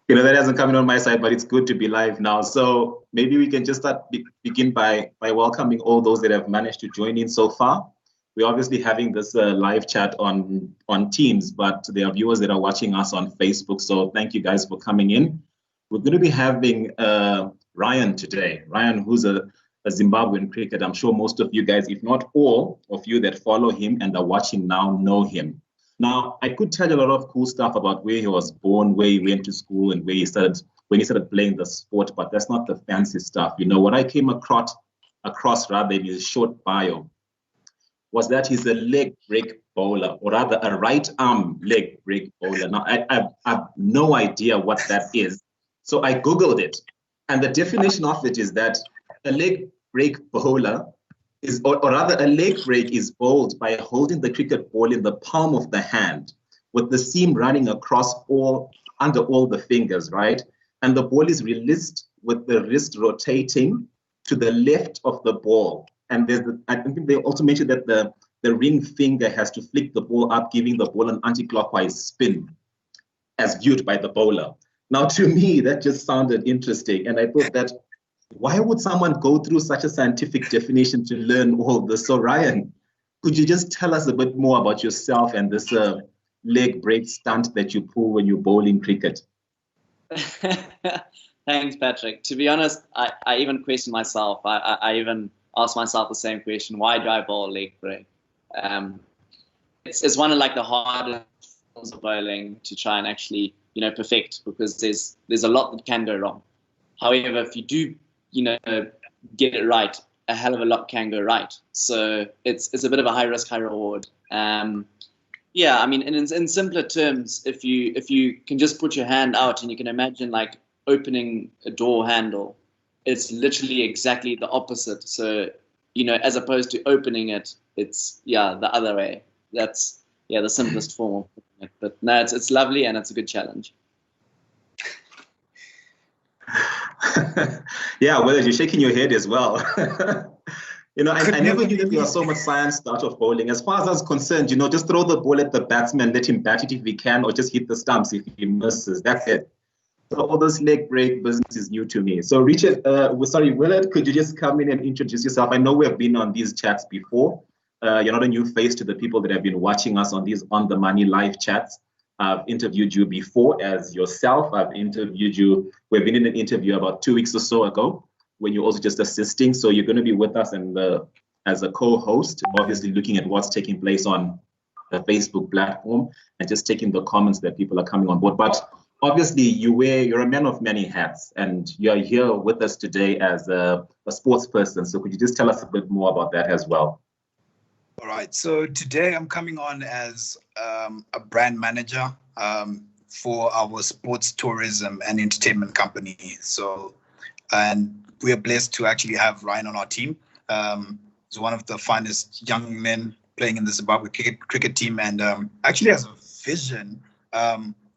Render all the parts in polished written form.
That hasn't come in on my side, but it's good to be live now. So maybe we can just begin by welcoming all those that have managed to join in so far. We're obviously having this live chat on Teams, but there are viewers that are watching us on Facebook. So thank you guys for coming in. We're going to be having Ryan today. Ryan, who's a Zimbabwean cricketer. I'm sure most of you guys, if not all of you that follow him and are watching now, know him. Now, I could tell you a lot of cool stuff about where he was born, where he went to school, and when he started playing the sport, but that's not the fancy stuff. What I came across rather in his short bio was that he's a leg break bowler, or rather a right arm leg break bowler. Now, I have no idea what that is. So I Googled it, and the definition of it is that a leg break bowler is, or rather a leg break is bowled by holding the cricket ball in the palm of the hand with the seam running across under all the fingers, right? And the ball is released with the wrist rotating to the left of the ball. And I think they also mentioned that the ring finger has to flick the ball up, giving the ball an anti-clockwise spin as viewed by the bowler. Now, to me, that just sounded interesting. And I thought that, why would someone go through such a scientific definition to learn all this? So Ryan, could you just tell us a bit more about yourself and this leg break stunt that you pull when you bowl in cricket? Thanks, Patrick. To be honest, I even question myself. I even ask myself the same question. Why do I bowl leg break? It's one of like the hardest forms of bowling to try and actually, perfect, because there's a lot that can go wrong. However, if you do get it right, a hell of a lot can go right. So it's a bit of a high risk, high reward. Yeah, I mean, in simpler terms, if you can just put your hand out and you can imagine like opening a door handle, it's literally exactly the opposite. So, as opposed to opening it, it's the other way. That's the simplest form of it. But no, it's lovely and it's a good challenge. Yeah, well, you're shaking your head as well. I never knew that there was so much science out of bowling. As far as I was concerned, just throw the ball at the batsman, let him bat it if he can, or just hit the stumps if he misses. That's it. So all this leg break business is new to me. So Richard, Willard, could you just come in and introduce yourself? I know we have been on these chats before. You're not a new face to the people that have been watching us on these On The Money live chats. I've interviewed you before as yourself. I've interviewed you. We've been in an interview about 2 weeks or so ago when you're also just assisting. So you're going to be with us as a co-host, obviously looking at what's taking place on the Facebook platform and just taking the comments that people are coming on board. But obviously you're a man of many hats, and you're here with us today as a sports person. So could you just tell us a bit more about that as well? All right. So today I'm coming on as a brand manager for our sports tourism and entertainment company. So, and we are blessed to actually have Ryan on our team. He's one of the finest young men playing in the Zimbabwe cricket team, and actually has a vision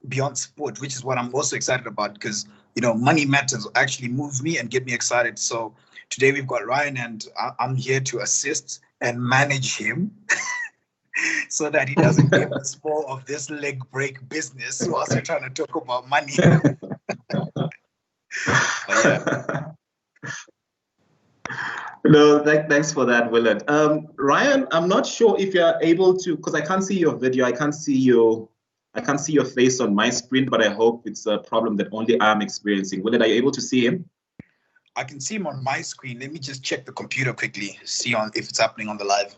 beyond sport, which is what I'm also excited about, because money matters actually moves me and get me excited. So today we've got Ryan, and I'm here to assist and manage him so that he doesn't get the spoil of this leg break business whilst we're trying to talk about money. No, thanks for that, Willard. Ryan, I'm not sure if you're able to, because I can't see your video, I can't see your face on my screen, but I hope it's a problem that only I'm experiencing. Willard, are you able to see him? I can see him on my screen. Let me just check the computer quickly, see if it's happening on the live.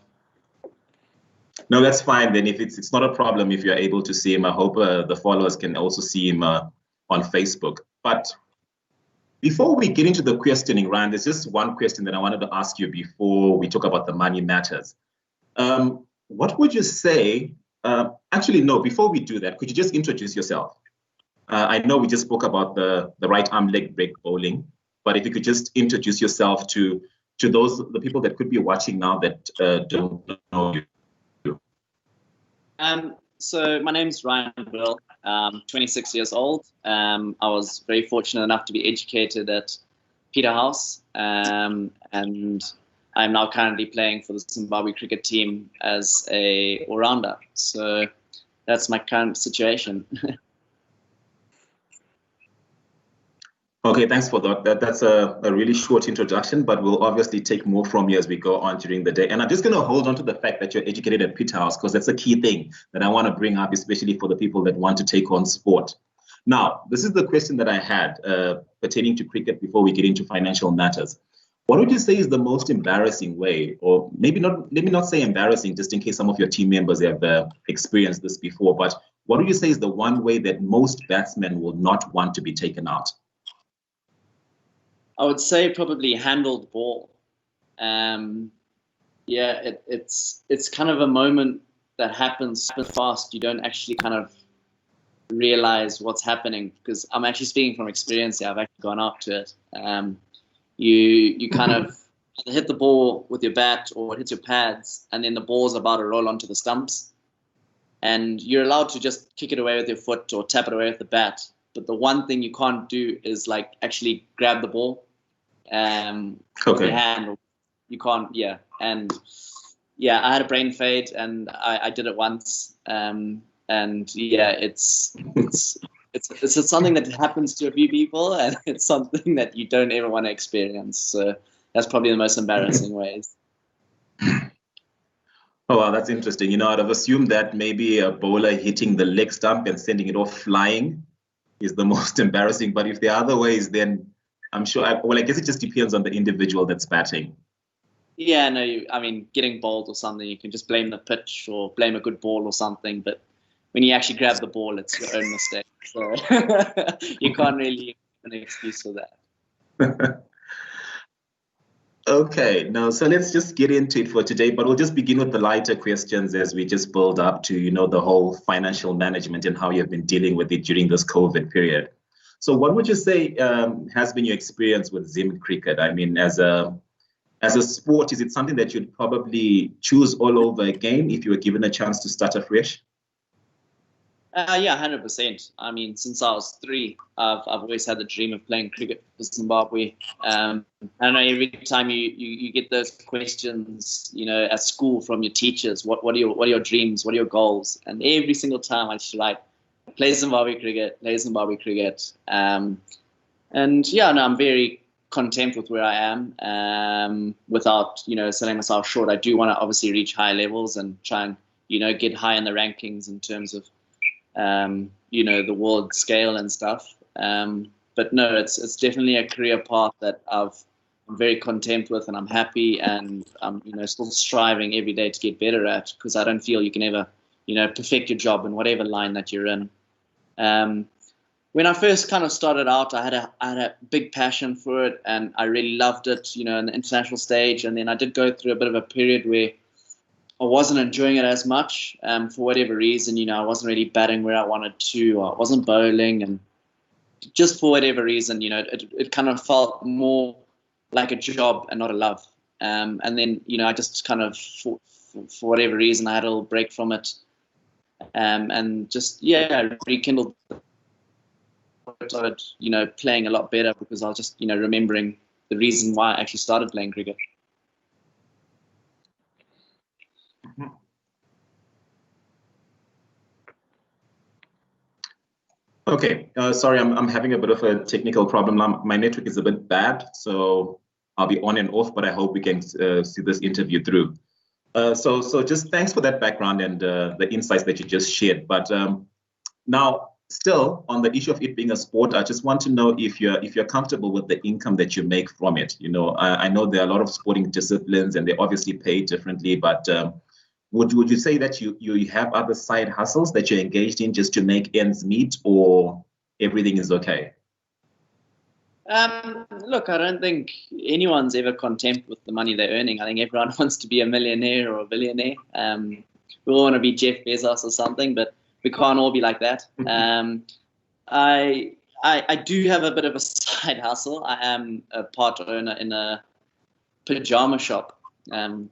No, that's fine then. If it's not a problem if you're able to see him. I hope the followers can also see him on Facebook. But before we get into the questioning, Ryan, there's just one question that I wanted to ask you before we talk about the money matters. What would you say? Actually, no, before we do that, could you just introduce yourself? I know we just spoke about the right arm leg break bowling, but if you could just introduce yourself to the people that could be watching now that don't know you. So my name's Ryan Burl. 26 years old. I was very fortunate enough to be educated at Peterhouse, and I'm now currently playing for the Zimbabwe cricket team as a all-rounder. So that's my current situation. Okay, thanks for that. That's a really short introduction, but we'll obviously take more from you as we go on during the day. And I'm just going to hold on to the fact that you're educated at Peterhouse, because that's a key thing that I want to bring up, especially for the people that want to take on sport. Now, this is the question that I had pertaining to cricket before we get into financial matters. What would you say is the most embarrassing way, or maybe not, let me not say embarrassing, just in case some of your team members have experienced this before, but what would you say is the one way that most batsmen will not want to be taken out? I would say probably handled ball. Yeah, it's kind of a moment that happens fast. You don't actually kind of realize what's happening, because I'm actually speaking from experience here. I've actually gone up to it. You kind of hit the ball with your bat or it hits your pads, and then the ball's about to roll onto the stumps, and you're allowed to just kick it away with your foot or tap it away with the bat. But the one thing you can't do is like actually grab the ball with your hand. You can't, yeah. And yeah, I had a brain fade, and I did it once. And yeah, it's something that happens to a few people, and it's something that you don't ever want to experience. So that's probably the most embarrassing ways. Oh, wow, that's interesting. You know, I'd have assumed that maybe a bowler hitting the leg stump and sending it off flying is the most embarrassing. But if there are other ways, then I'm sure, I guess it just depends on the individual that's batting. Yeah, no, I mean, getting bowled or something, you can just blame the pitch or blame a good ball or something. But when you actually grab the ball, it's your own mistake. So you can't really give an excuse for that. Okay, now, so let's just get into it for today, but we'll just begin with the lighter questions as we just build up to, you know, the whole financial management and how you've been dealing with it during this COVID period. So what would you say has been your experience with Zim cricket? I mean, as a sport, is it something that you'd probably choose all over again if you were given a chance to start afresh? Yeah, 100%. I mean, since I was 3, I've always had the dream of playing cricket for Zimbabwe. I know every time you get those questions, you know, at school from your teachers, what are your dreams, what are your goals? And every single time I just like play Zimbabwe cricket, play Zimbabwe cricket. And yeah, no, I'm very content with where I am, without, you know, selling myself short. I do want to obviously reach high levels and try and, you know, get high in the rankings in terms of you know, the world scale and stuff. But no, it's definitely a career path that I'm very content with, and I'm happy, and I'm, you know, still striving every day to get better at, because I don't feel you can ever, you know, perfect your job in whatever line that you're in. When I first kind of started out, I had a big passion for it, and I really loved it, you know, in the international stage. And then I did go through a bit of a period where I wasn't enjoying it as much, for whatever reason. You know, I wasn't really batting where I wanted to, or I wasn't bowling, and just for whatever reason, you know, it kind of felt more like a job and not a love. And then, you know, I just kind of, for whatever reason, I had a little break from it, and just, yeah, rekindled, started, you know, playing a lot better, because I was just, you know, remembering the reason why I actually started playing cricket. Okay, sorry, I'm having a bit of a technical problem now. My network is a bit bad, so I'll be on and off, but I hope we can see this interview through. So just thanks for that background and the insights that you just shared. But now, still on the issue of it being a sport, I just want to know if you're comfortable with the income that you make from it. You know, I know there are a lot of sporting disciplines and they obviously pay differently, but would you say that you have other side hustles that you're engaged in just to make ends meet, or everything is okay? Look, I don't think anyone's ever content with the money they're earning. I think everyone wants to be a millionaire or a billionaire. We all want to be Jeff Bezos or something, but we can't all be like that. I do have a bit of a side hustle. I am a part owner in a pajama shop.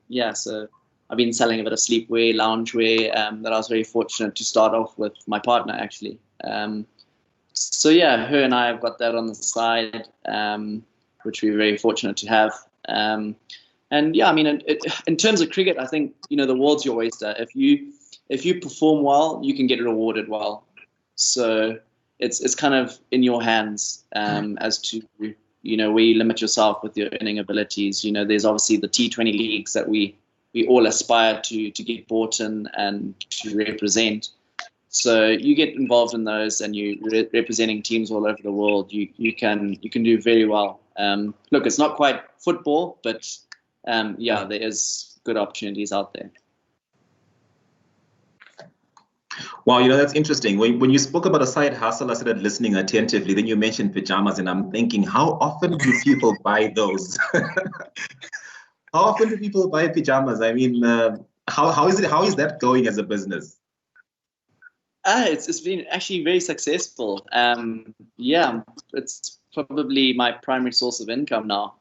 Yeah, so I've been selling a bit of sleepwear, loungewear, that I was very fortunate to start off with my partner, actually. So yeah, her and I have got that on the side, which we're very fortunate to have. And yeah, I mean, in terms of cricket, I think, you know, the world's your oyster. If you perform well, you can get rewarded well. So it's kind of in your hands as to, you know, where you limit yourself with your earning abilities. You know, there's obviously the T20 leagues that we all aspire to get bought in and to represent. So you get involved in those, and you representing teams all over the world. You can do very well. Look, it's not quite football, but yeah, there is good opportunities out there. Wow, you know, that's interesting. When you spoke about a side hustle, I started listening attentively. Then you mentioned pajamas, and I'm thinking, how often do people buy those? How often do people buy pajamas? I mean, how is that going as a business? It's been actually very successful. Yeah, it's probably my primary source of income now.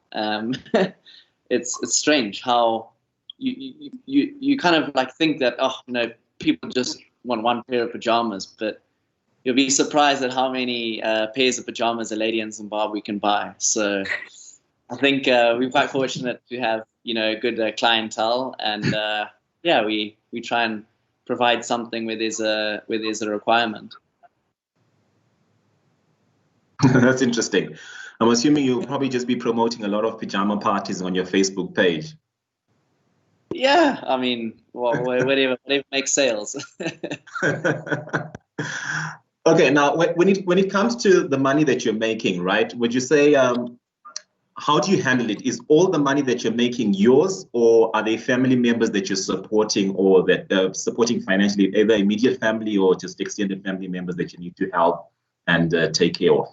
It's strange how you kind of like think that, oh, you know, people just want one pair of pajamas, but you'll be surprised at how many pairs of pajamas a lady in Zimbabwe can buy. So I think we're quite fortunate to have, you know, good clientele, and yeah, we try and provide something where there's a requirement. That's interesting. I'm assuming you'll probably just be promoting a lot of pajama parties on your Facebook page. Yeah, I mean, well, whatever makes sales. Okay, now when it comes to the money that you're making, right? Would you say how do you handle it? Is all the money that you're making yours, or are they family members that you're supporting, or that supporting financially, either immediate family or just extended family members that you need to help and take care of?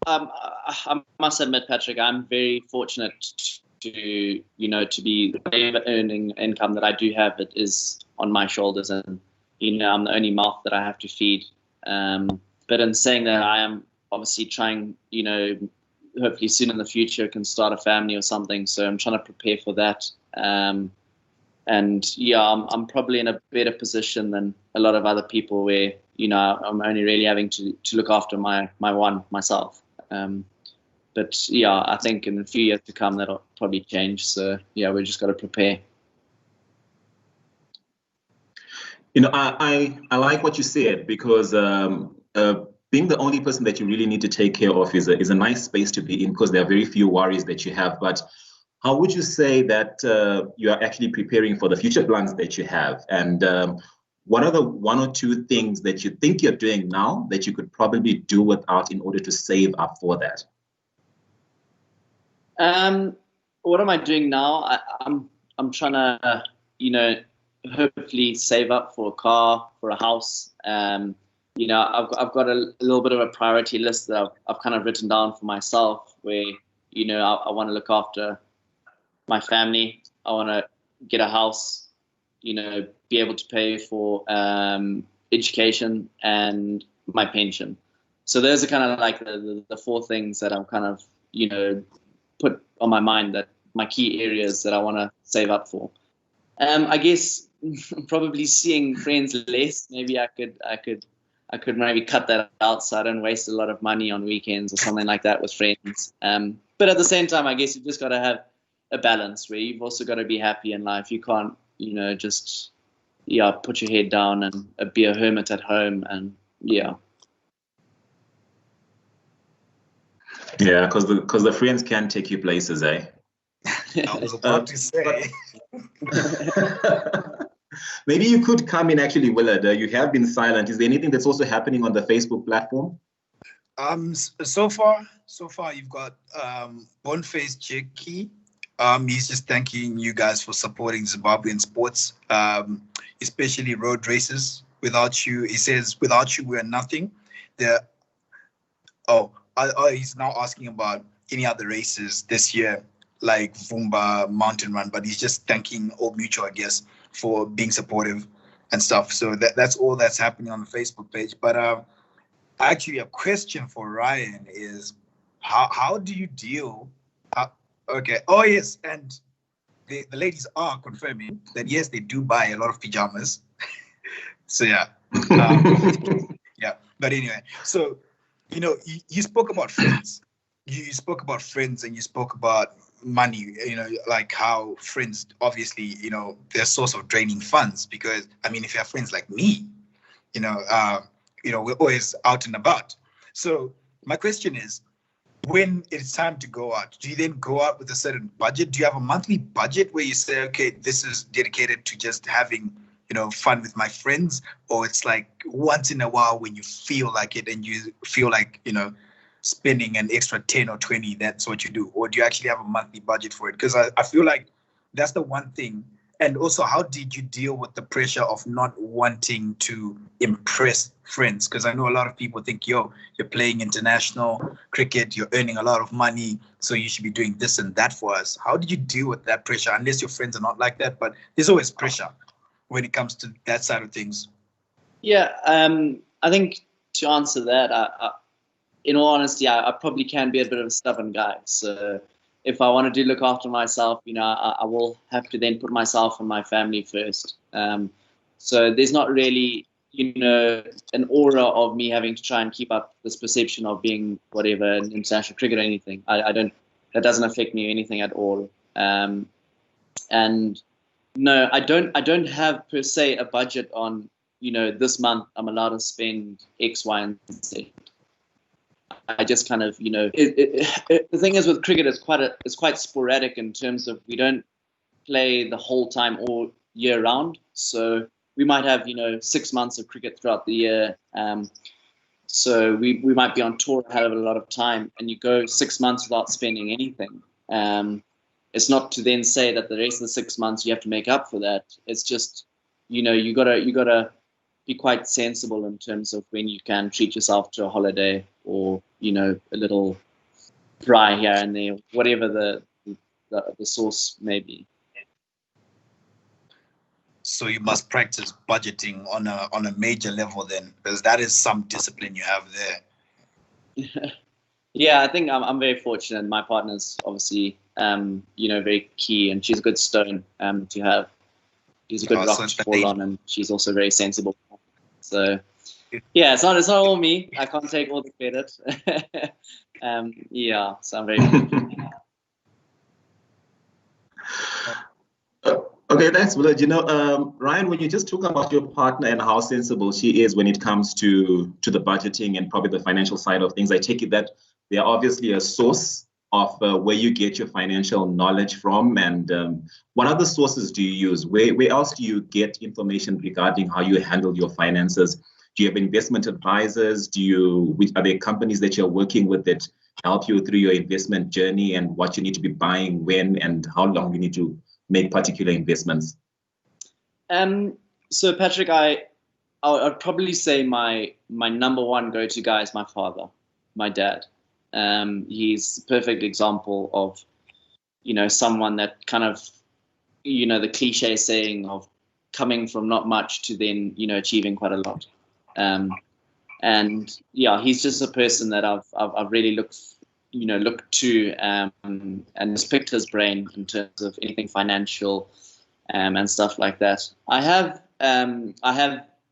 I must admit, Patrick, I'm very fortunate to be earning income that I do have. It is on my shoulders, and you know, I'm the only mouth that I have to feed. But in saying that, I am obviously trying, you know, hopefully soon in the future can start a family or something. So I'm trying to prepare for that. And yeah, I'm probably in a better position than a lot of other people where, you know, I'm only really having to look after myself. But yeah, I think in a few years to come, that'll probably change. So yeah, we just got to prepare. You know, I like what you said, because being the only person that you really need to take care of is a nice space to be in, because there are very few worries that you have. But how would you say that you are actually preparing for the future plans that you have? And what are the one or two things that you think you're doing now that you could probably do without in order to save up for that? What am I doing now? I'm trying to, you know, hopefully save up for a car, for a house. You know, I've got a little bit of a priority list that I've kind of written down for myself, where, you know, I want to look after my family. I want to get a house, you know, be able to pay for education and my pension. So those are kind of like the four things that I'm kind of, you know, put on my mind, that my key areas that I want to save up for. I guess probably seeing friends less. Maybe I could maybe cut that out so I don't waste a lot of money on weekends or something like that with friends. But at the same time, I guess you've just got to have a balance where you've also got to be happy in life. You can't, you know, just put your head down and be a hermit at home. And yeah, because the friends can take you places, eh? I was about to say. Maybe you could come in, actually, Willard. You have been silent. Is there anything that's also happening on the Facebook platform? So far you've got Boniface Cheki. He's just thanking you guys for supporting Zimbabwean sports, especially road races. Without you, he says, without you, we're nothing. He's now asking about any other races this year, like Vumba, Mountain Run, but he's just thanking Old Mutual, I guess, for being supportive and stuff. So that's all that's happening on the Facebook page. But actually, a question for Ryan is, how do you deal? Okay. Oh yes, and the ladies are confirming that yes, they do buy a lot of pajamas. So yeah, yeah. But anyway, so you know, you spoke about friends. You spoke about friends, and you spoke about money. You know, like how friends, obviously, you know, they're a source of draining funds. Because I mean, if you have friends like me, you know, we're always out and about. So my question is, when it's time to go out, do you then go out with a certain budget? Do you have a monthly budget where you say, okay, this is dedicated to just having, fun with my friends? Or it's like once in a while when you feel like it and you feel like, spending an extra 10 or 20, that's what you do? Or do you actually have a monthly budget for it? Because I feel like that's the one thing. And also, how did you deal with the pressure of not wanting to impress friends? Because I know a lot of people think, you're playing international cricket, you're earning a lot of money, so you should be doing this and that for us. How did you deal with that pressure? Unless your friends are not like that, but there's always pressure when it comes to that side of things. Yeah, I think to answer that, in all honesty, I probably can be a bit of a stubborn guy. So if I want to look after myself, I will have to then put myself and my family first. So there's not really, an aura of me having to try and keep up this perception of being whatever in international cricket or anything. That doesn't affect me or anything at all. And no, I don't have per se a budget on, this month I'm allowed to spend X, Y, and Z. I just kind of, the thing is with cricket, it's quite sporadic in terms of we don't play the whole time all year round. So we might have, 6 months of cricket throughout the year. So we might be on tour a hell of a lot of time, and you go 6 months without spending anything. It's not to then say that the rest of the 6 months you have to make up for that. It's just, you gotta be quite sensible in terms of when you can treat yourself to a holiday or, a little fry here and there, whatever the source may be. So you must practice budgeting on a major level then, because that is some discipline you have there. Yeah, I think I'm very fortunate. My partner's obviously, very key, and she's a good stone to have. She's a good rock to fall on, and she's also very sensible. So, yeah, it's not all me. I can't take all the credit. Yeah, so I'm very fortunate. Okay, thanks, Willard. Ryan, when you just talk about your partner and how sensible she is when it comes to the budgeting and probably the financial side of things, I take it that they are obviously a source of where you get your financial knowledge from. And what other sources do you use? Where else do you get information regarding how you handle your finances? Do you have investment advisors? Are there companies that you're working with that help you through your investment journey and what you need to be buying when and how long you need to make particular investments? So Patrick, I'd probably say my number one go-to guy is my father, my dad. He's the perfect example of, someone that kind of, the cliche saying of coming from not much to then, achieving quite a lot. And yeah, he's just a person that I've really looked to, and has picked his brain in terms of anything financial, and stuff like that. I have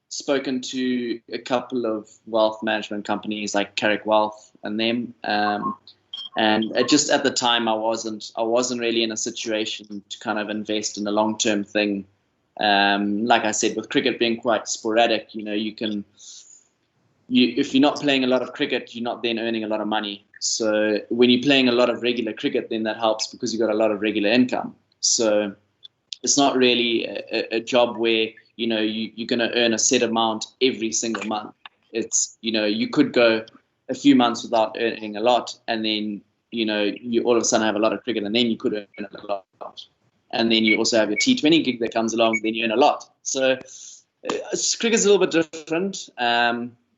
spoken to a couple of wealth management companies like Carrick Wealth and them, and just at the time I wasn't really in a situation to kind of invest in a long-term thing. Like I said, with cricket being quite sporadic, if you're not playing a lot of cricket, you're not then earning a lot of money. So when you're playing a lot of regular cricket, then that helps because you've got a lot of regular income. So it's not really a job where, you're going to earn a set amount every single month. It's, you could go a few months without earning a lot, and then, you all of a sudden have a lot of cricket, and then you could earn a lot. And then you also have your T20 gig that comes along, then you earn a lot. So cricket's a little bit different.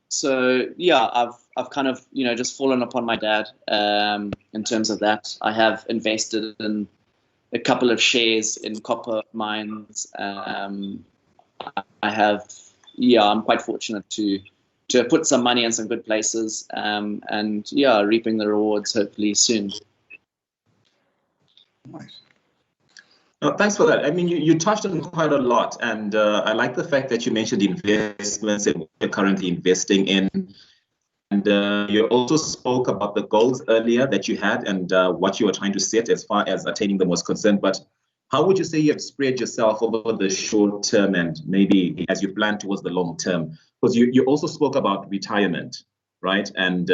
So yeah, I've kind of, just fallen upon my dad in terms of that. I have invested in a couple of shares in copper mines. I'm quite fortunate to have put some money in some good places, and yeah, reaping the rewards hopefully soon. Nice. Thanks for that. I mean, you touched on quite a lot, and I like the fact that you mentioned investments and what you're currently investing in. And you also spoke about the goals earlier that you had and what you were trying to set as far as attaining them was concerned. But how would you say you have spread yourself over the short term and maybe as you plan towards the long term? Because you also spoke about retirement, right? And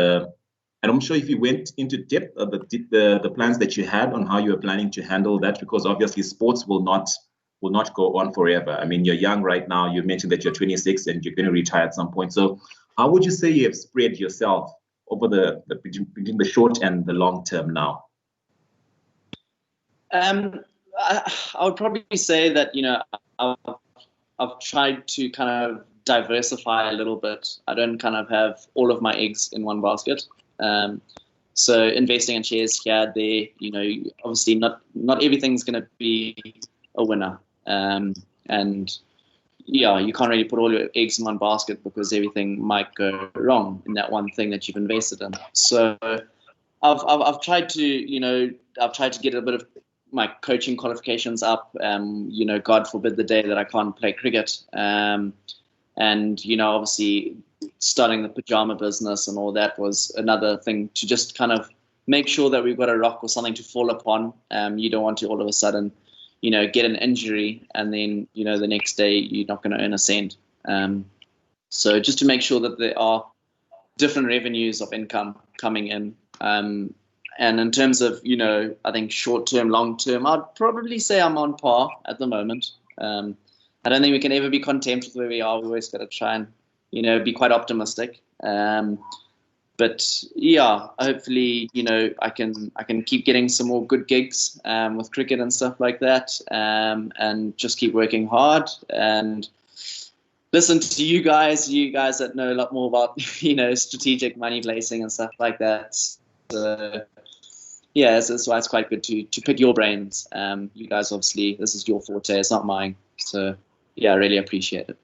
I'm sure if you went into depth of the plans that you had on how you were planning to handle that, because obviously sports will not go on forever. I mean, you're young right now. You mentioned that you're 26 and you're going to retire at some point. So how would you say you have spread yourself over between the short and the long term now? I would probably say that, you know, I've tried to kind of diversify a little bit. I don't kind of have all of my eggs in one basket. So investing in shares here, there, you know, obviously not everything's going to be a winner. And yeah, you can't really put all your eggs in one basket because everything might go wrong in that one thing that you've invested in. So I've tried to, you know, get a bit of my coaching qualifications up. You know, God forbid the day that I can't play cricket. And, you know, obviously starting the pajama business and all that was another thing to just kind of make sure that we've got a rock or something to fall upon. You don't want to all of a sudden, you know, get an injury and then, you know, the next day you're not going to earn a cent. So just to make sure that there are different revenues of income coming in. And in terms of, you know, I think short-term, long-term, I'd probably say I'm on par at the moment. I don't think we can ever be content with where we are. We always got to try and, you know, be quite optimistic. But yeah, hopefully, you know, I can keep getting some more good gigs with cricket and stuff like that, and just keep working hard and listen to you guys that know a lot more about, you know, strategic money placing and stuff like that. So yeah, that's why it's quite good to pick your brains. You guys, obviously, this is your forte, it's not mine. So yeah, I really appreciate it.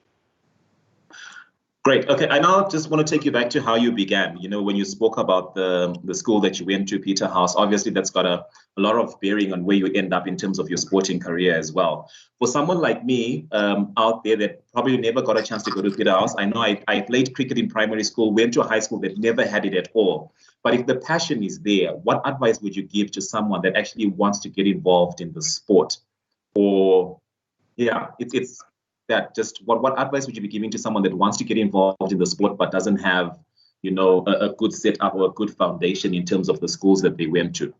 Great. Okay, I now just want to take you back to how you began. You know, when you spoke about the school that you went to, Peterhouse, obviously that's got a lot of bearing on where you end up in terms of your sporting career as well. For someone like me out there that probably never got a chance to go to Peterhouse, I know I played cricket in primary school, went to a high school that never had it at all. But if the passion is there, what advice would you give to someone that actually wants to get involved in the sport? Or, yeah, it's that just what advice would you be giving to someone that wants to get involved in the sport but doesn't have, you know, a good setup or a good foundation in terms of the schools that they went to?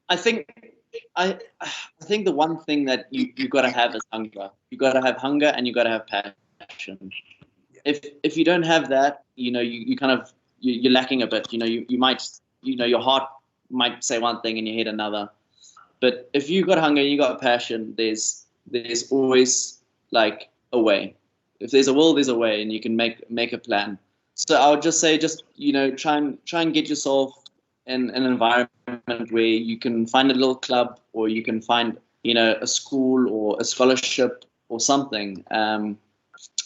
I think the one thing that you got to have is hunger. You got to have hunger and you got to have passion. If you don't have that, you know, you kind of you're lacking a bit. You know, you might, you know, your heart might say one thing and your head another. But if you got hunger and you got passion, there's always like a way. If there's a will, there's a way, and you can make a plan. So I would just say, you know, try and get yourself in an environment where you can find a little club, or you can find, you know, a school or a scholarship or something.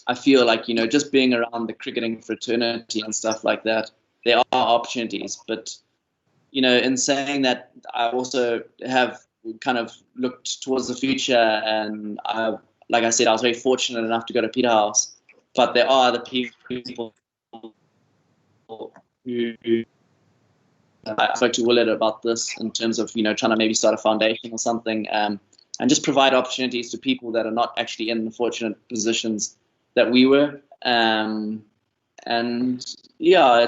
I feel like, you know, just being around the cricketing fraternity and stuff like that, there are opportunities. But, you know, in saying that, I also have kind of looked towards the future, and like I said, I was very fortunate enough to go to Peterhouse, but there are other people who I spoke to Willard about this in terms of, you know, trying to maybe start a foundation or something, and just provide opportunities to people that are not actually in the fortunate positions that we were. And yeah,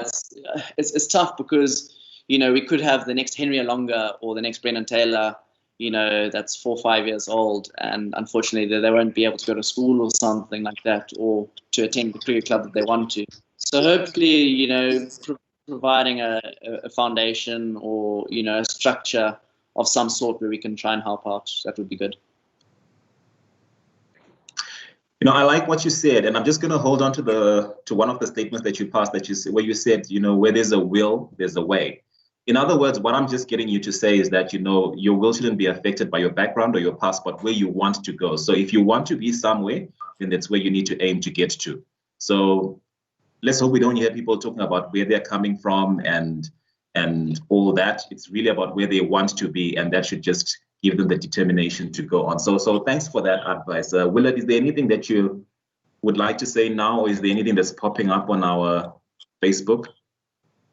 it's tough because, you know, we could have the next Henry Alonga or the next Brendan Taylor, you know, that's 4 or 5 years old, and unfortunately they won't be able to go to school or something like that, or to attend the cricket club that they want to. So hopefully, you know, providing a foundation or, you know, a structure of some sort where we can try and help out, that would be good. You know, I like what you said, and I'm just going to hold on to one of the statements that you passed, where you said, you know, where there's a will, there's a way. In other words, what I'm just getting you to say is that, you know, your will shouldn't be affected by your background or your past, but where you want to go. So if you want to be somewhere, then that's where you need to aim to get to. So let's hope we don't hear people talking about where they're coming from and all that. It's really about where they want to be, and that should just give them the determination to go on. So thanks for that advice. Willard, is there anything that you would like to say now, or is there anything that's popping up on our Facebook?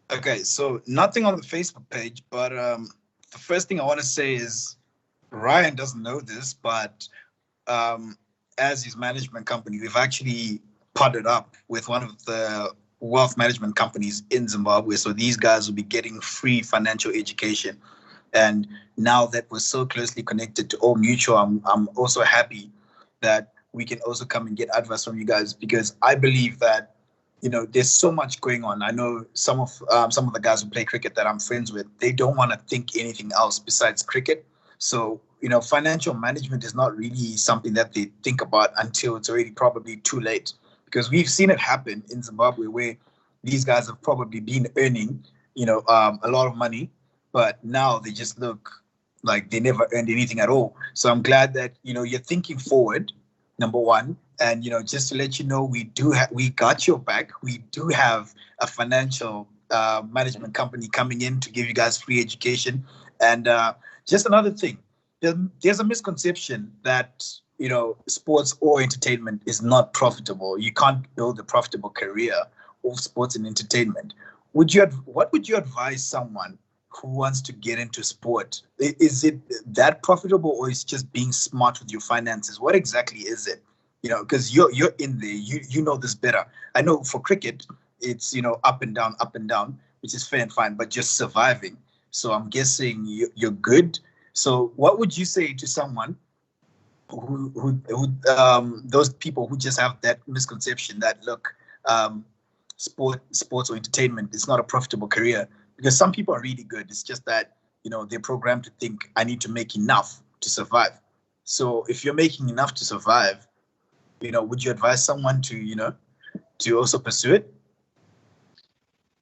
Okay, so nothing on the Facebook page, but the first thing I want to say is Ryan doesn't know this, but as his management company, we've actually partnered up with one of the wealth management companies in Zimbabwe. So these guys will be getting free financial education. And now that we're so closely connected to All Mutual, I'm also happy that we can also come and get advice from you guys, because I believe that, you know, there's so much going on. I know some of the guys who play cricket that I'm friends with, they don't want to think anything else besides cricket. So, you know, financial management is not really something that they think about until it's already probably too late. Because we've seen it happen in Zimbabwe where these guys have probably been earning, you know, a lot of money, but now they just look like they never earned anything at all. So I'm glad that, you know, you're thinking forward, number one. And, you know, just to let you know, we got your back. We do have a financial management company coming in to give you guys free education. And just another thing, there's a misconception that, you know, sports or entertainment is not profitable. You can't build a profitable career of sports and entertainment. What would you advise someone who wants to get into sport? Is it that profitable, or is it just being smart with your finances? What exactly is it? You know, because you're in there, you know this better. I know for cricket, it's, you know, up and down, which is fair and fine, but just surviving. So I'm guessing you're good. So what would you say to someone who those people who just have that misconception that, look, sports or entertainment is not a profitable career? Because some people are really good. It's just that, you know, they're programmed to think, I need to make enough to survive. So if you're making enough to survive, you know, would you advise someone to, you know, to also pursue it?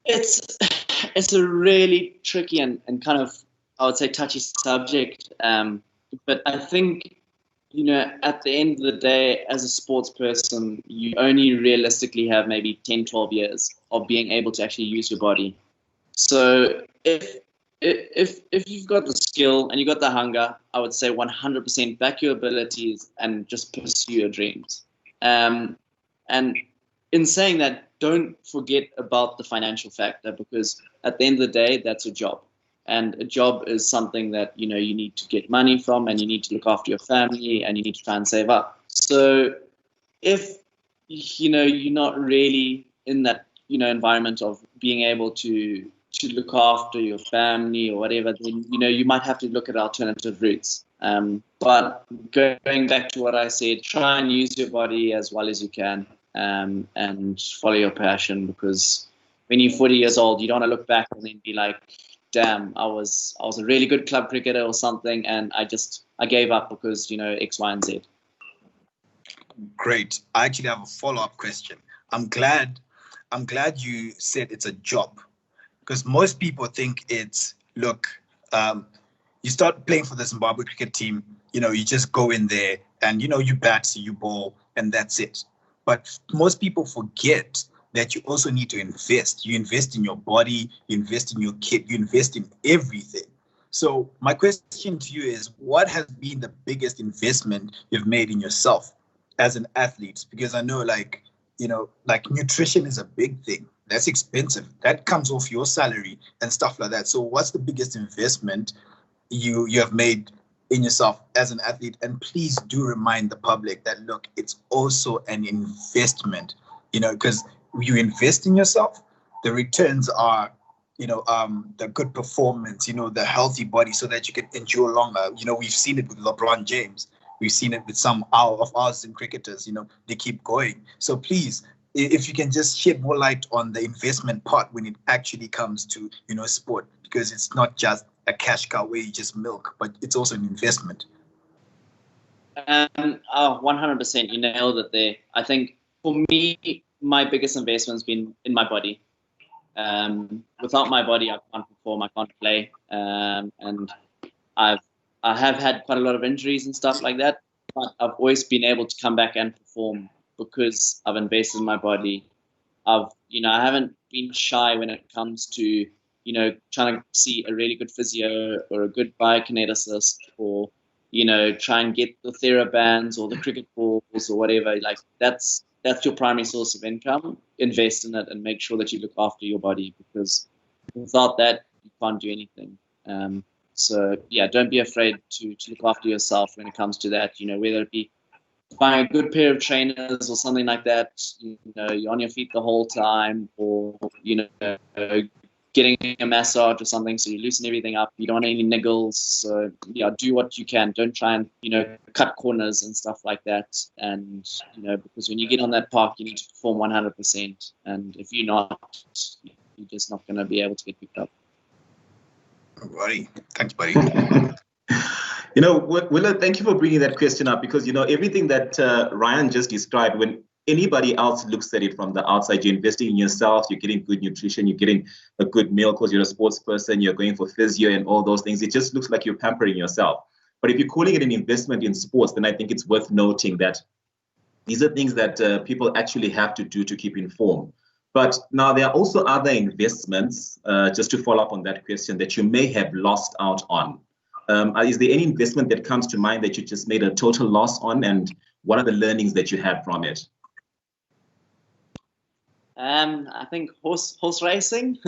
It's a really tricky and kind of, I would say, touchy subject. But I think, you know, at the end of the day, as a sports person, you only realistically have maybe 10, 12 years of being able to actually use your body. So if you've got the skill and you've got the hunger, I would say 100% back your abilities and just pursue your dreams. And in saying that, don't forget about the financial factor, because at the end of the day, that's a job. And a job is something that, you know, you need to get money from, and you need to look after your family, and you need to try and save up. So if, you know, you're not really in that, you know, environment of being able to look after your family or whatever, then, you know, you might have to look at alternative routes. But going back to what I said, try and use your body as well as you can, and follow your passion, because when you're 40 years old, you don't want to look back and then be like, damn, I was a really good club cricketer or something, and I gave up because, you know, X, Y, and Z. Great. I actually have a follow-up question. I'm glad you said it's a job, because most people think it's, look, you start playing for the Zimbabwe cricket team, you know, you just go in there and, you know, you bat, you bowl, and that's it. But most people forget that you also need to invest. You invest in your body, you invest in your kit, you invest in everything. So my question to you is, what has been the biggest investment you've made in yourself as an athlete? Because I know, like, you know, like nutrition is a big thing. That's expensive. That comes off your salary and stuff like that. So what's the biggest investment you have made in yourself as an athlete? And please do remind the public that, look, it's also an investment, you know, because you invest in yourself, the returns are, you know, the good performance, you know, the healthy body, so that you can endure longer. You know, we've seen it with LeBron James. We've seen it with some of ours in cricketers, you know, they keep going. So please, if you can just shed more light on the investment part when it actually comes to, you know, sport, because it's not just a cash cow where you just milk, but it's also an investment. 100%, you nailed it there. I think for me, my biggest investment has been in my body. Without my body, I can't perform, I can't play, and I have had quite a lot of injuries and stuff like that, but I've always been able to come back and perform because I've invested in my body. I haven't been shy when it comes to, you know, trying to see a really good physio or a good biokineticist, or, you know, try and get the TheraBands or the cricket balls or whatever. Like, that's your primary source of income. Invest in it and make sure that you look after your body, because without that, you can't do anything. So yeah, don't be afraid to look after yourself when it comes to that. You know, whether it be buying a good pair of trainers or something like that, you know, you're on your feet the whole time, or, you know, getting a massage or something so you loosen everything up. You don't want any niggles. So yeah, do what you can. Don't try and, you know, cut corners and stuff like that. And, you know, because when you get on that park, you need to perform 100%. And if you're not, you're just not going to be able to get picked up. Buddy. Thanks, buddy. You know, Willard, thank you for bringing that question up, because, you know, everything that Ryan just described, when anybody else looks at it from the outside, you're investing in yourself, you're getting good nutrition, you're getting a good meal because you're a sports person, you're going for physio and all those things. It just looks like you're pampering yourself. But if you're calling it an investment in sports, then I think it's worth noting that these are things that people actually have to do to keep informed. But now there are also other investments, just to follow up on that question, that you may have lost out on. Is there any investment that comes to mind that you just made a total loss on, and what are the learnings that you had from it? I think horse racing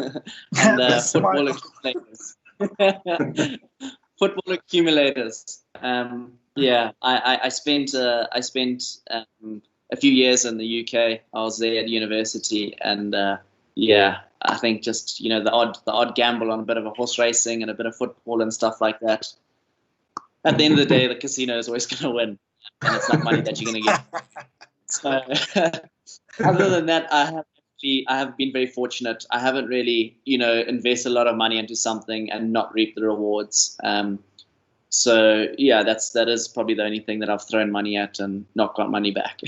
and football accumulators. Football accumulators. Yeah, I spent a few years in the UK. I was there at university, and yeah, I think just, you know, the odd gamble on a bit of a horse racing and a bit of football and stuff like that. At the end of the day, the casino is always going to win, and it's not money that you're going to get. So, other than that, I have been very fortunate. I haven't really, you know, invested a lot of money into something and not reap the rewards. So yeah, that is probably the only thing that I've thrown money at and not got money back.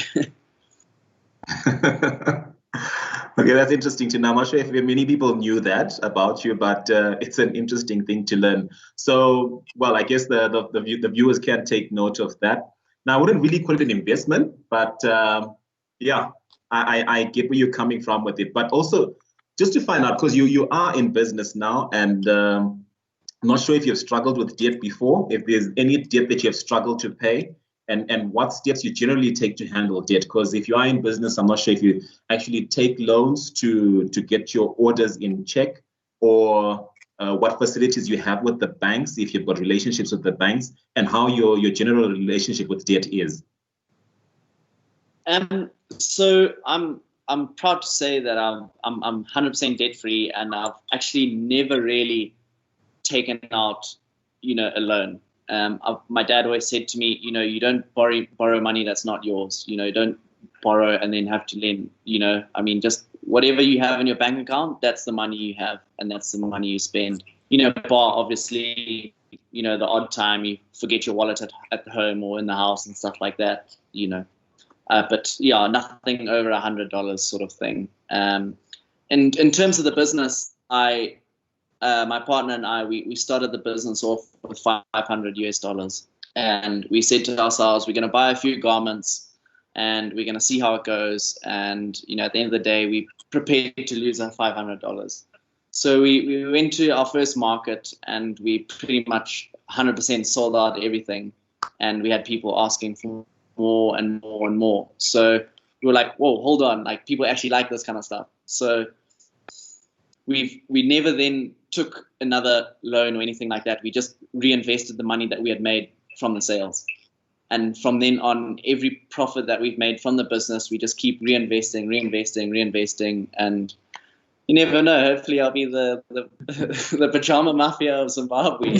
Okay, that's interesting to know. I'm not sure if many people knew that about you, but it's an interesting thing to learn. So, well, I guess the viewers can take note of that. Now, I wouldn't really call it an investment, but yeah, I get where you're coming from with it. But also, just to find out, because you are in business now, and I'm not sure if you've struggled with debt before, if there's any debt that you have struggled to pay, and what steps you generally take to handle debt. Because if you are in business, I'm not sure if you actually take loans to get your orders in check, or what facilities you have with the banks, if you've got relationships with the banks, and how your general relationship with debt is. So I'm proud to say that I'm 100% debt free, and I've actually never really taken out, you know, a loan. My dad always said to me, you know, you don't borrow money that's not yours. You know, you don't borrow and then have to lend. You know, I mean, just whatever you have in your bank account, that's the money you have, and that's the money you spend. You know, bar obviously, you know, the odd time you forget your wallet at home or in the house and stuff like that. You know, but yeah, nothing over $100 sort of thing. And in terms of the business, my partner and I, we started the business off with $500 and we said to ourselves, we're going to buy a few garments and we're going to see how it goes. And, you know, at the end of the day, we prepared to lose our $500. So we went to our first market and we pretty much 100% sold out everything. And we had people asking for more and more and more. So we were like, whoa, hold on. Like, people actually like this kind of stuff. So we never then took another loan or anything like that. We just reinvested the money that we had made from the sales. And from then on, every profit that we've made from the business, we just keep reinvesting. And you never know, hopefully I'll be the pajama mafia of Zimbabwe.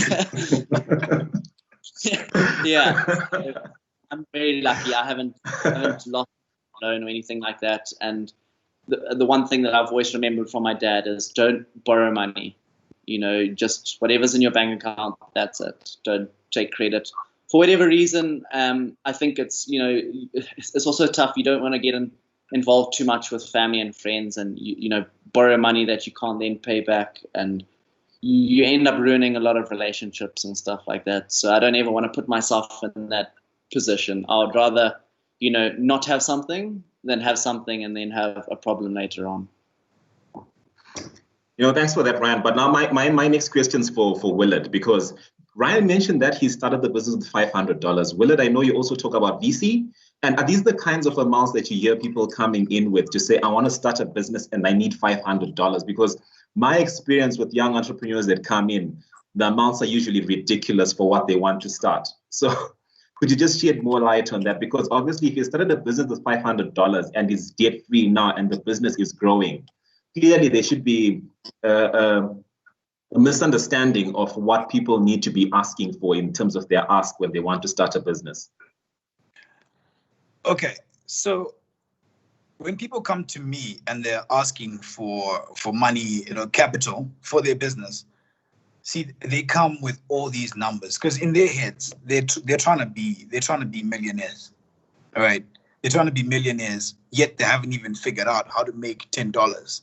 Yeah. I'm very lucky. I haven't lost a loan or anything like that. And the one thing that I've always remembered from my dad is don't borrow money. You know, just whatever's in your bank account, that's it. Don't take credit. For whatever reason, I think it's, you know, it's also tough. You don't want to get involved too much with family and friends and, you know, borrow money that you can't then pay back. And you end up ruining a lot of relationships and stuff like that. So I don't ever want to put myself in that position. I would rather, you know, not have something than have something and then have a problem later on. You know, thanks for that, Ryan. But now my next question is for Willard, because Ryan mentioned that he started the business with $500. Willard, I know you also talk about VC. And are these the kinds of amounts that you hear people coming in with to say, I want to start a business and I need $500? Because my experience with young entrepreneurs that come in, the amounts are usually ridiculous for what they want to start. So could you just shed more light on that? Because obviously, if you started a business with $500 and is debt-free now and the business is growing, clearly there should be a misunderstanding of what people need to be asking for in terms of their ask when they want to start a business. Okay, so when people come to me and they're asking for money, capital for their business, see, they come with all these numbers because in their heads they're trying to be millionaires. All right, they're trying to be millionaires, yet they haven't even figured out how to make $10.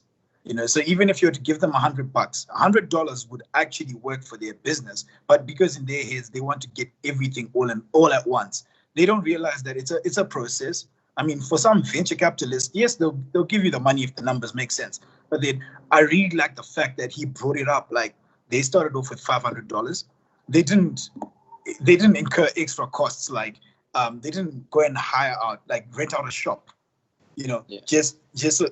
So even if you were to give them $100, $100 would actually work for their business, but because in their heads they want to get everything all at once, they don't realize that it's a process. I mean, for some venture capitalists, yes, they'll give you the money if the numbers make sense. But then I really like the fact that he brought it up. Like, they started off with $500. They didn't incur extra costs. Like, they didn't go and rent out a shop. Just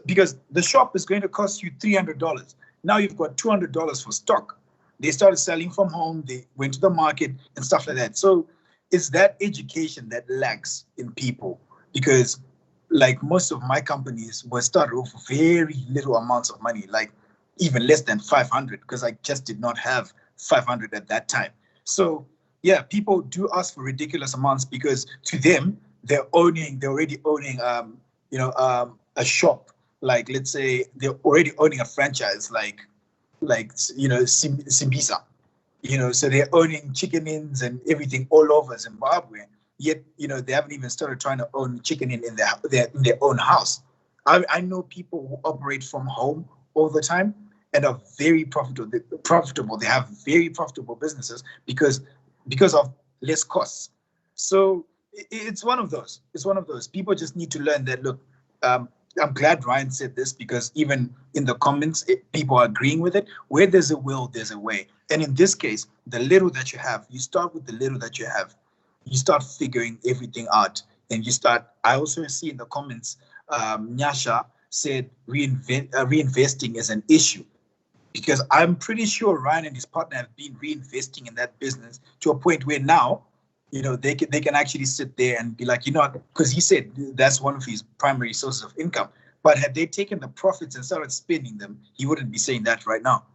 because the shop is going to cost you $300. Now you've got $200 for stock. They started selling from home. They went to the market and stuff like that. So it's that education that lacks in people, because like most of my companies were started off with very little amounts of money, like even less than 500, because I just did not have 500 at that time. So yeah, people do ask for ridiculous amounts because to them, they're already owning a shop. Like, let's say they're already owning a franchise like Simbisa. So they're owning chicken inns and everything all over Zimbabwe. Yet, they haven't even started trying to own chicken in their own house. I know people who operate from home all the time and are very profitable. They have very profitable businesses because of less costs. So it's one of those. People just need to learn that, look, I'm glad Ryan said this, because even in the comments, people are agreeing with it. Where there's a will, there's a way. And in this case, the little that you have, you start with the little that you have. You start figuring everything out. And I also see in the comments, Nyasha said reinvesting is an issue. Because I'm pretty sure Ryan and his partner have been reinvesting in that business to a point where now, they can actually sit there and be like, because he said that's one of his primary sources of income. But had they taken the profits and started spending them, he wouldn't be saying that right now.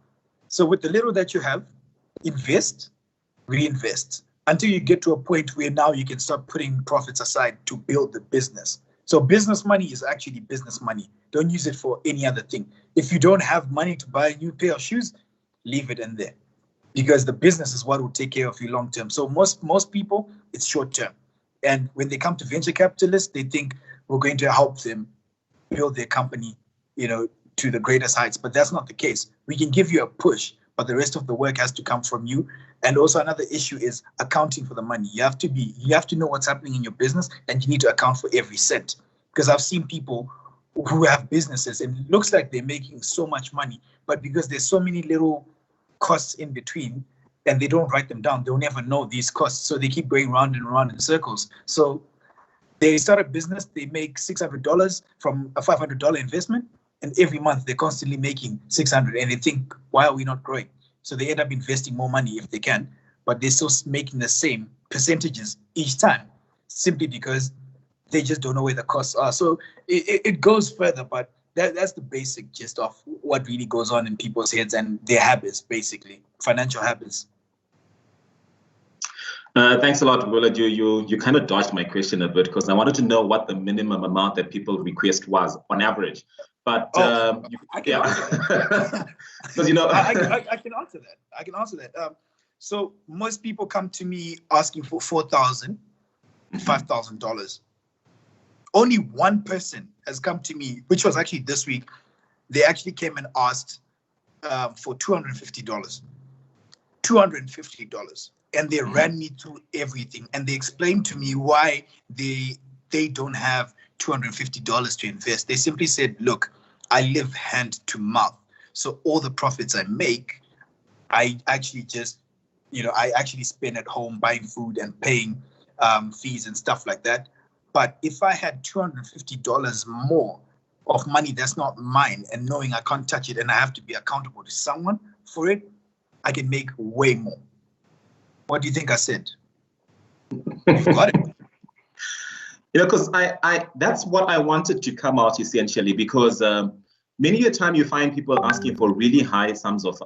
So with the little that you have, invest, reinvest, until you get to a point where now you can start putting profits aside to build the business. So business money is actually business money. Don't use it for any other thing. If you don't have money to buy a new pair of shoes, leave it in there, because the business is what will take care of you long term. So most people, it's short term. And when they come to venture capitalists, they think we're going to help them build their company, to the greatest heights. But that's not the case. We can give you a push, but the rest of the work has to come from you. And also another issue is accounting for the money. You have to know what's happening in your business, and you need to account for every cent. Because I've seen people who have businesses and it looks like they're making so much money, but because there's so many little costs in between and they don't write them down, they'll never know these costs. So they keep going round and round in circles. So they start a business, they make $600 from a $500 investment, and every month they're constantly making $600, and they think, why are we not growing? So they end up investing more money if they can, but they're still making the same percentages each time, simply because they just don't know where the costs are. So it goes further, but that's the basic gist of what really goes on in people's heads and their habits, basically, financial habits. Thanks a lot, Willard. You kind of dodged my question a bit, because I wanted to know what the minimum amount that people request was on average. But I can answer that. Because I can answer that. So most people come to me asking for $4,000, $5,000. Only one person has come to me, which was actually this week. They actually came and asked for $250. $250. And they ran me through everything. And they explained to me why they don't have $250 to invest. They simply said, look, I live hand to mouth. So all the profits I make, I actually spend at home buying food and paying fees and stuff like that. But if I had $250 more of money that's not mine, and knowing I can't touch it and I have to be accountable to someone for it, I can make way more. What do you think I said? You've got it. Because that's what I wanted to come out essentially, because many of the time you find people asking for really high sums of